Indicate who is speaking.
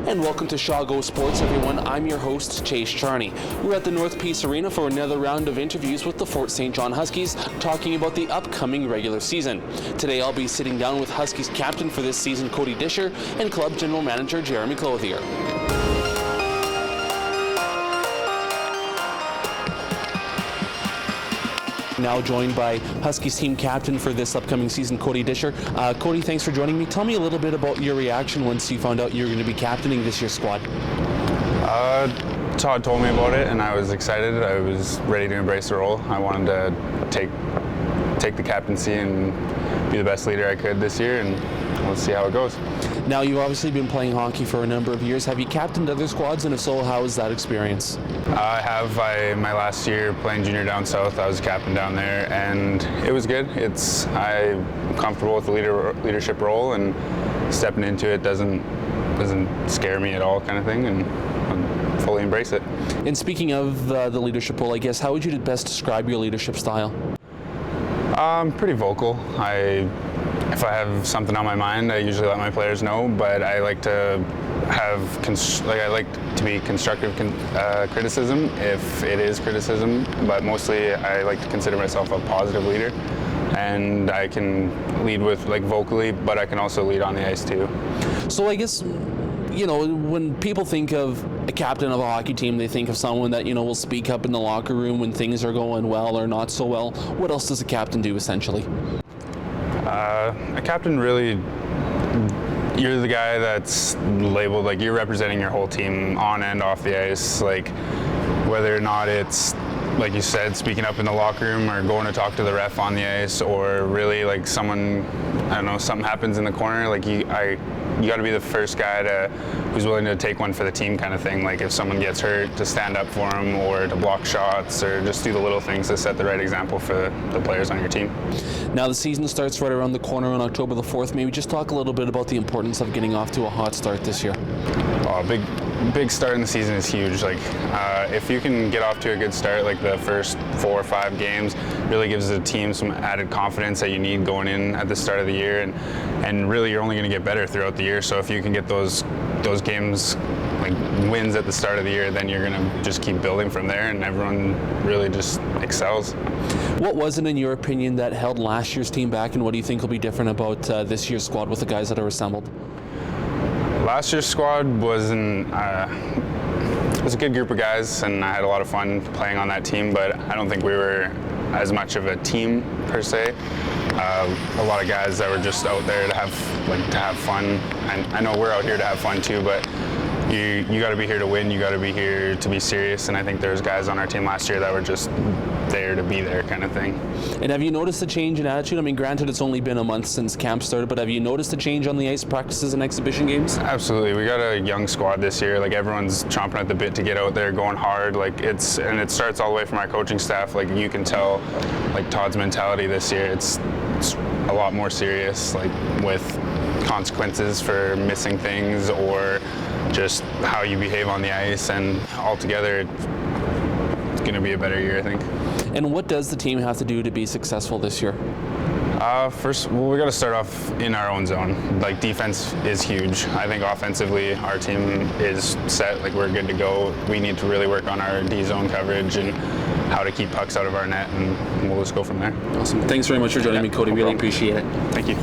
Speaker 1: And welcome to Shaw Go Sports, everyone. I'm your host, Chase Charney. We're at the North Peace Arena for another round of interviews with the Fort St. John Huskies, talking about the upcoming regular season. Today, I'll be sitting down with Huskies captain for this season, Kody and club general manager Jeremy Clothier. Now joined by Huskies team captain for this upcoming season, Kody. Kody, thanks for joining me. Tell me a little bit about your reaction once you found out you were going to be captaining this year's squad.
Speaker 2: Todd told me about it and I was excited. I was ready to embrace the role. I wanted to take the captaincy and be the best leader I could this year, and let's see how it goes.
Speaker 1: Now, you've obviously been playing hockey for a number of years. Have you captained other squads, and if so, how was that experience?
Speaker 2: I have. My last year playing junior down south, I was captain down there, and it was good. I'm comfortable with the leadership role, and stepping into it doesn't scare me at all, kind of thing, and I fully embrace it.
Speaker 1: And speaking of the leadership role, I guess, how would you best describe your leadership style?
Speaker 2: I'm pretty vocal. If I have something on my mind, I usually let my players know, but I like to be constructive criticism if it is criticism, but mostly I like to consider myself a positive leader, and I can lead with vocally, but I can also lead on the ice too.
Speaker 1: So I guess, when people think of a captain of a hockey team, they think of someone that, will speak up in the locker room when things are going well or not so well. What else does a captain do, essentially?
Speaker 2: A captain, really, you're the guy that's labeled, you're representing your whole team on and off the ice, whether or not it's, like you said, speaking up in the locker room or going to talk to the ref on the ice, or really someone, something happens in the corner, you got to be the first guy who's willing to take one for the team, kind of thing. If someone gets hurt, to stand up for them, or to block shots, or just do the little things to set the right example for the players on your team.
Speaker 1: Now the season starts right around the corner on October the 4th. Maybe just talk a little bit about the importance of getting off to a hot start this year.
Speaker 2: Big start in the season is huge. If you can get off to a good start, the first 4 or 5 games, really gives the team some added confidence that you need going in at the start of the year, and really you're only going to get better throughout the year. So if you can get those games, wins at the start of the year, then you're going to just keep building from there, and everyone really just excels.
Speaker 1: What was it, in your opinion, that held last year's team back, and what do you think will be different about this year's squad with the guys that are assembled?
Speaker 2: Last year's squad was a good group of guys, and I had a lot of fun playing on that team, but I don't think we were as much of a team per se. A lot of guys that were just out there to have fun, and I know we're out here to have fun too, but you got to be here to win, you got to be here to be serious, and I think there's guys on our team last year that were just there to be there, kind of thing.
Speaker 1: And have you noticed a change in attitude? I mean, granted, it's only been a month since camp started, but have you noticed a change on the ice, practices and exhibition games?
Speaker 2: Absolutely. We got a young squad this year. Everyone's chomping at the bit to get out there, going hard. It starts all the way from our coaching staff. You can tell, Todd's mentality this year. It's a lot more serious, with consequences for missing things or just how you behave on the ice, and altogether it's going to be a better year, I think.
Speaker 1: And what does the team have to do to be successful this year?
Speaker 2: First, we got to start off in our own zone. Defense is huge. I think offensively our team is set. We're good to go. We need to really work on our D zone coverage and how to keep pucks out of our net, and we'll just go from there.
Speaker 1: Awesome. Thanks very much for joining me, Kody. Really appreciate it.
Speaker 2: Thank you.